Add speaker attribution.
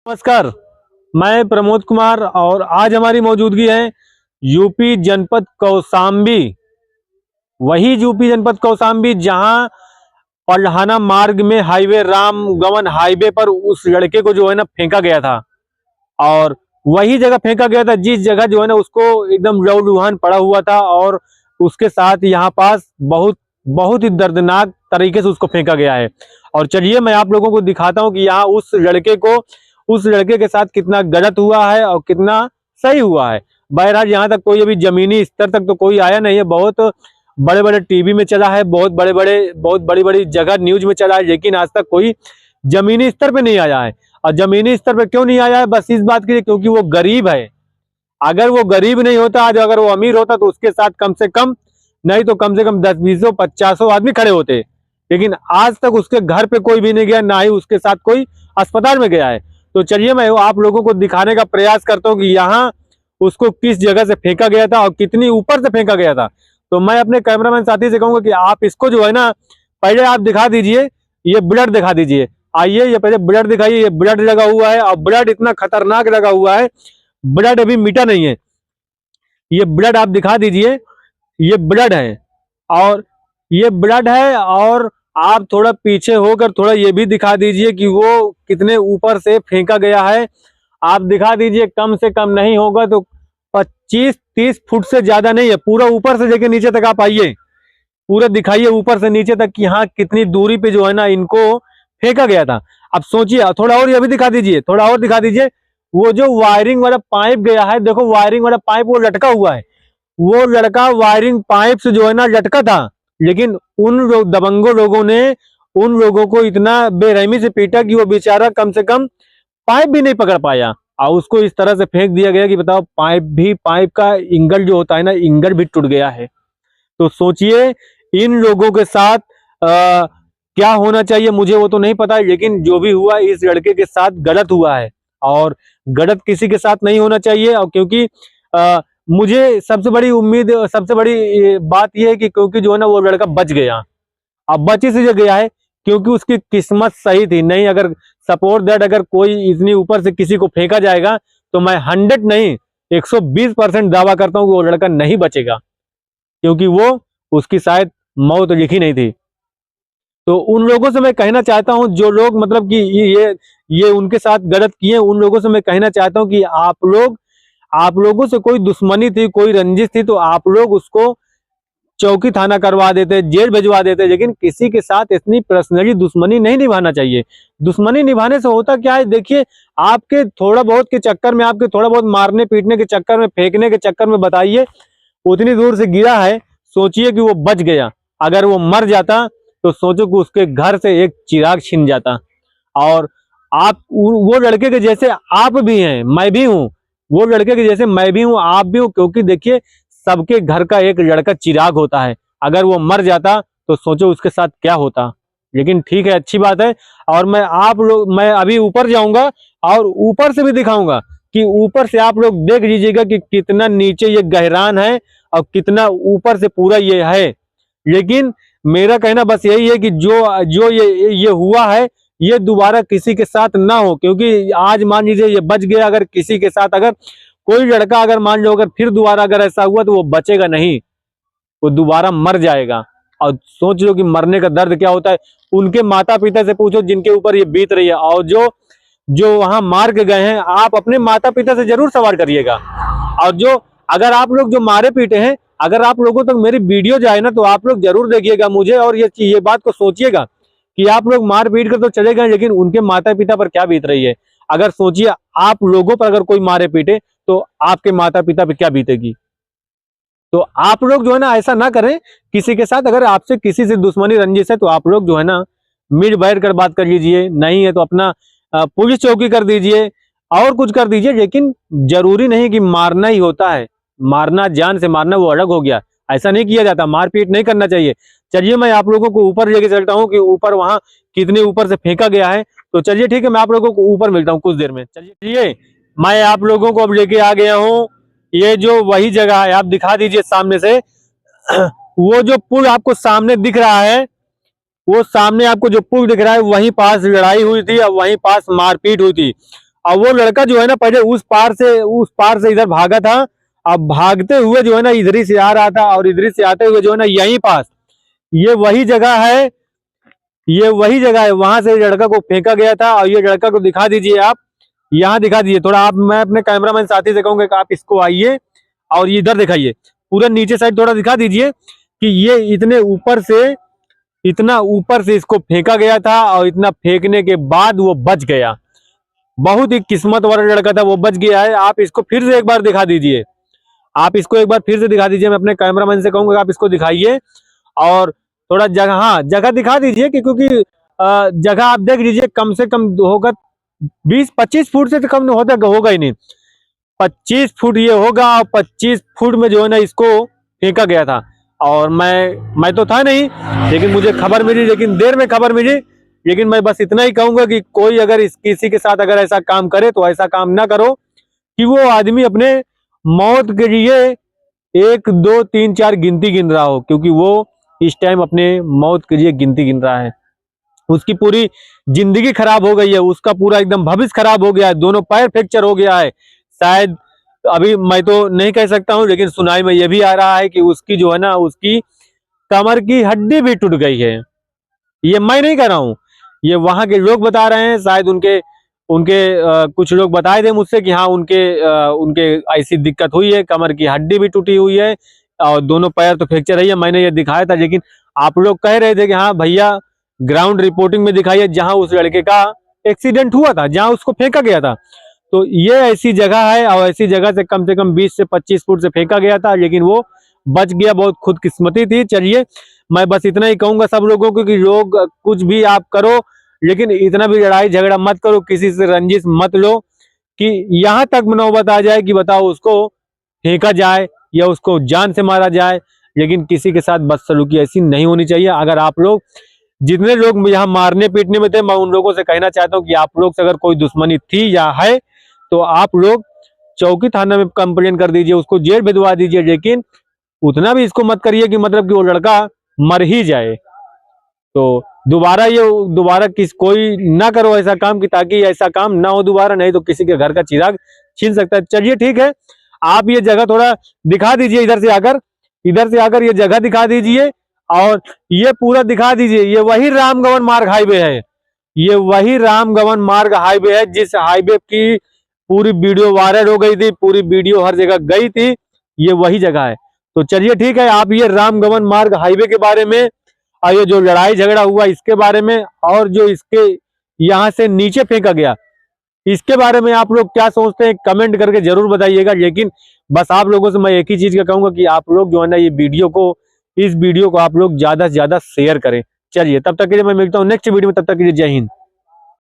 Speaker 1: नमस्कार, मैं प्रमोद कुमार और आज हमारी मौजूदगी है यूपी जनपद कौशाम्बी। वही यूपी जनपद कौशाम्बी जहां पलहाना मार्ग में हाईवे रामगवन हाईवे पर उस लड़के को जो है ना फेंका गया था। और वही जगह फेंका गया था जिस जगह जो है ना उसको एकदम लहूलुहान पड़ा हुआ था। और उसके साथ यहाँ पास बहुत बहुत ही दर्दनाक तरीके से उसको फेंका गया है। और चलिए मैं आप लोगों को दिखाता हूँ कि यहाँ उस लड़के के साथ कितना गलत हुआ है और कितना सही हुआ है। बहरहाल यहाँ तक कोई अभी जमीनी स्तर तक तो कोई आया नहीं है। बहुत बड़े बड़े टीवी में चला है, बहुत बड़ी बड़ी जगह न्यूज में चला है, लेकिन आज तक कोई जमीनी स्तर पे नहीं आया है। और जमीनी स्तर पे क्यों नहीं आया है? बस इस बात के लिए क्योंकि वो गरीब है। अगर वो गरीब नहीं होता, आज अगर वो अमीर होता तो उसके साथ कम से कम नहीं तो कम से कम 10-20-50 आदमी खड़े होते। लेकिन आज तक उसके घर पे कोई भी नहीं गया, ना ही उसके साथ कोई अस्पताल में गया है। तो चलिए मैं आप लोगों को दिखाने का प्रयास करता हूँ कि यहाँ उसको किस जगह से फेंका गया था और कितनी ऊपर से फेंका गया था। तो मैं अपने कैमरामैन साथी से कहूंगा कि आप इसको जो है ना पहले आप दिखा दीजिए, ये ब्लड दिखा दीजिए। आइए ये पहले ब्लड दिखाइए। ये ब्लड लगा हुआ है और ब्लड इतना खतरनाक लगा हुआ है, ब्लड अभी मिटा नहीं है। ये ब्लड आप दिखा दीजिए, ये ब्लड है और ये ब्लड है। और आप थोड़ा पीछे होकर थोड़ा ये भी दिखा दीजिए कि वो कितने ऊपर से फेंका गया है। आप दिखा दीजिए, कम से कम नहीं होगा तो 25-30 फुट से ज्यादा नहीं है। पूरा ऊपर से लेके नीचे तक आप आइए, पूरा दिखाइए ऊपर से नीचे तक कि हाँ कितनी दूरी पे जो है ना इनको फेंका गया था। अब सोचिए, थोड़ा और ये भी दिखा दीजिए, थोड़ा और दिखा दीजिए। वो जो वायरिंग वाला पाइप गया है, देखो वायरिंग वाला पाइप वो लटका हुआ है। वो लड़का वायरिंग पाइप से जो है ना लटका था, लेकिन उन दबंगों लोगों ने उन लोगों को इतना बेरहमी से पीटा कि वो बेचारा कम से कम पाइप भी नहीं पकड़ पाया और उसको इस तरह से फेंक दिया गया कि बताओ पाइप का इंगल जो होता है ना, इंगल भी टूट गया है। तो सोचिए इन लोगों के साथ क्या होना चाहिए, मुझे वो तो नहीं पता, लेकिन जो भी हुआ इस लड़के के साथ गलत हुआ है और गलत किसी के साथ नहीं होना चाहिए। और क्योंकि मुझे सबसे बड़ी उम्मीद, सबसे बड़ी बात यह है कि क्योंकि जो है ना वो लड़का बच गया। अब बच इसलिए गया है क्योंकि उसकी किस्मत सही थी। नहीं अगर सपोर्ट दैट अगर कोई इतनी ऊपर से किसी को फेंका जाएगा तो मैं 100 नहीं 120% दावा करता हूं कि वो लड़का नहीं बचेगा, क्योंकि वो उसकी शायद मौत लिखी नहीं थी। तो उन लोगों से मैं कहना चाहता हूं, जो लोग मतलब कि ये उनके साथ गलत किए, उन लोगों से मैं कहना चाहता हूं कि आप लोगों से कोई दुश्मनी थी, कोई रंजिश थी तो आप लोग उसको चौकी थाना करवा देते, जेल भिजवा देते। लेकिन किसी के साथ इतनी पर्सनली दुश्मनी नहीं निभाना चाहिए। दुश्मनी निभाने से होता क्या है, देखिए आपके थोड़ा बहुत के चक्कर में, आपके थोड़ा बहुत मारने पीटने के चक्कर में, फेंकने के चक्कर में, बताइए उतनी दूर से गिरा है। सोचिए कि वो बच गया, अगर वो मर जाता तो सोचो कि उसके घर से एक चिराग छिन जाता। और आप वो लड़के के जैसे आप भी हैं, मैं भी हूं, वो लड़के के जैसे मैं भी हूं, आप भी हूं। क्योंकि देखिए सबके घर का एक लड़का चिराग होता है, अगर वो मर जाता तो सोचो उसके साथ क्या होता। लेकिन ठीक है, अच्छी बात है। और मैं अभी ऊपर जाऊंगा और ऊपर से भी दिखाऊंगा कि ऊपर से आप लोग देख लीजिएगा कि कितना नीचे ये गहरान है और कितना ऊपर से पूरा ये है। लेकिन मेरा कहना बस यही है कि जो जो ये हुआ है ये दोबारा किसी के साथ ना हो। क्योंकि आज मान लीजिए ये बच गया, अगर किसी के साथ अगर कोई लड़का अगर मान लो अगर फिर दोबारा अगर ऐसा हुआ तो वो बचेगा नहीं, वो दोबारा मर जाएगा। और सोच लो कि मरने का दर्द क्या होता है। उनके माता पिता से पूछो जिनके ऊपर ये बीत रही है, और जो जो वहां मार के गए हैं, आप अपने माता पिता से जरूर सवाल करिएगा। और जो अगर आप लोग जो मारे पीटे हैं, अगर आप लोगों तक मेरी वीडियो जाए ना तो आप लोग जरूर देखिएगा मुझे, और ये बात को सोचिएगा कि आप लोग मार पीट कर तो चले गए, लेकिन उनके माता पिता पर क्या बीत रही है। अगर सोचिए आप लोगों पर अगर कोई मारे पीटे तो आपके माता पिता पे क्या बीतेगी। तो आप लोग जो है ना ऐसा ना करें किसी के साथ। अगर आपसे किसी से दुश्मनी रंजिश है तो आप लोग जो है ना मिल बैठ कर बात कर लीजिए, नहीं है तो अपना पुलिस चौकी कर दीजिए और कुछ कर दीजिए। लेकिन जरूरी नहीं कि मारना ही होता है, मारना जान से मारना वो अलग हो गया, ऐसा नहीं किया जाता, मारपीट नहीं करना चाहिए। चलिए मैं आप लोगों को ऊपर लेके चलता हूँ कि ऊपर वहां कितने ऊपर से फेंका गया है। तो चलिए ठीक है, मैं आप लोगों को ऊपर मिलता हूँ कुछ देर में। चलिए मैं आप लोगों को अब लेके आ गया हूँ, ये जो वही जगह है, आप दिखा दीजिए सामने से। वो जो पुल आपको सामने दिख रहा है, वो सामने आपको जो पुल दिख रहा है वहीं पास लड़ाई हुई थी और वहीं पास मारपीट हुई थी। और वो लड़का जो है ना पहले उस पार से इधर भागा था, अब भागते हुए जो है ना इधर ही से आ रहा था, और इधर ही से आते हुए जो है ना यहीं पास ये वही जगह है, ये वही जगह है, वहां से लड़का को फेंका गया था। और ये लड़का को दिखा दीजिए आप, यहाँ दिखा दीजिए थोड़ा आप, मैं अपने कैमरामैन साथी से कहूंगा कि आप इसको आइए और इधर दिखाइए, पूरा नीचे साइड थोड़ा दिखा दीजिए कि ये इतना ऊपर से इसको फेंका गया था, और इतना फेंकने के बाद वो बच गया। बहुत ही किस्मत वाला लड़का था, वो बच गया है। आप इसको फिर से एक बार दिखा दीजिए, आप इसको एक बार फिर से दिखा दीजिए। मैं अपने कैमरामैन से कहूंगा आप इसको दिखाइए और थोड़ा जगह, हाँ जगह दिखा दीजिए कि क्योंकि जगह आप देख लीजिए, कम से कम होगा 20-25 फुट से तो कम होगा ही नहीं, 25 फुट ये होगा, और 25 फुट में जो है ना इसको फेंका गया था। और मैं तो था नहीं, लेकिन मुझे खबर मिली, लेकिन देर में खबर मिली। लेकिन मैं बस इतना ही कहूंगा कि कोई अगर किसी के साथ अगर ऐसा काम करे तो ऐसा काम ना करो, कि वो आदमी अपने मौत के लिए 1 2 3 4 गिनती गिन रहा हो, क्योंकि वो इस टाइम अपने मौत के लिए गिनती गिन रहा है। उसकी पूरी जिंदगी खराब हो गई है, उसका पूरा एकदम भविष्य खराब हो गया है, दोनों पैर फ्रैक्चर हो गया है। शायद अभी मैं तो नहीं कह सकता हूं, लेकिन सुनाई में यह भी आ रहा है कि उसकी जो है ना उसकी कमर की हड्डी भी टूट गई है। ये मैं नहीं कह रहा हूं, ये वहां के लोग बता रहे हैं। शायद उनके उनके कुछ लोग बताए थे मुझसे कि हाँ उनके ऐसी दिक्कत हुई है, कमर की हड्डी भी टूटी हुई है और दोनों पैर तो फ्रैक्चर है। मैंने ये दिखाया था, लेकिन आप लोग कह रहे थे कि हाँ भैया ग्राउंड रिपोर्टिंग में दिखाइए जहां उस लड़के का एक्सीडेंट हुआ था, जहां उसको फेंका गया था। तो ये ऐसी जगह है, और ऐसी जगह से कम 20 से 25 फुट से फेंका गया था, लेकिन वो बच गया। बहुत खुदकिस्मती थी। चलिए मैं बस इतना ही कहूंगा सब लोगों को कि लोग कुछ भी आप करो, लेकिन इतना भी लड़ाई झगड़ा मत करो, किसी से रंजिश मत लो कि यहाँ तक नौबत आ जाए कि बताओ उसको फेंका जाए या उसको जान से मारा जाए। लेकिन किसी के साथ बदसलूकी ऐसी नहीं होनी चाहिए। अगर आप लोग, जितने लोग यहाँ मारने पीटने में थे, मैं उन लोगों से कहना चाहता हूँ कि आप लोग से अगर कोई दुश्मनी थी या है तो आप लोग चौकी थाना में कंप्लेन कर दीजिए, उसको जेल भिजवा दीजिए। लेकिन उतना भी इसको मत करिए कि मतलब कि वो लड़का मर ही जाए। तो दोबारा कोई ना करो ऐसा काम, कि ताकि ऐसा काम ना हो दोबारा, नहीं तो किसी के घर का चिराग छीन सकता है। चलिए ठीक है, आप ये जगह थोड़ा दिखा दीजिए, इधर से आकर ये जगह दिखा दीजिए, और ये पूरा दिखा दीजिए। ये वही रामगवन मार्ग हाईवे है, ये वही रामगवन मार्ग हाईवे है, जिस हाईवे की पूरी वीडियो वायरल हो गई थी, पूरी वीडियो हर जगह गई थी, ये वही जगह है। तो चलिए ठीक है, आप ये रामगवन मार्ग हाईवे के बारे में, और ये जो लड़ाई झगड़ा हुआ इसके बारे में, और जो इसके यहाँ से नीचे फेंका गया इसके बारे में आप लोग क्या सोचते हैं कमेंट करके जरूर बताइएगा। लेकिन बस आप लोगों से मैं एक ही चीज का कहूंगा कि आप लोग जो है ना इस वीडियो को आप लोग ज्यादा से ज्यादा शेयर करें। चलिए तब तक के लिए मैं मिलता हूँ नेक्स्ट वीडियो में, तब तक के लिए जय हिंद।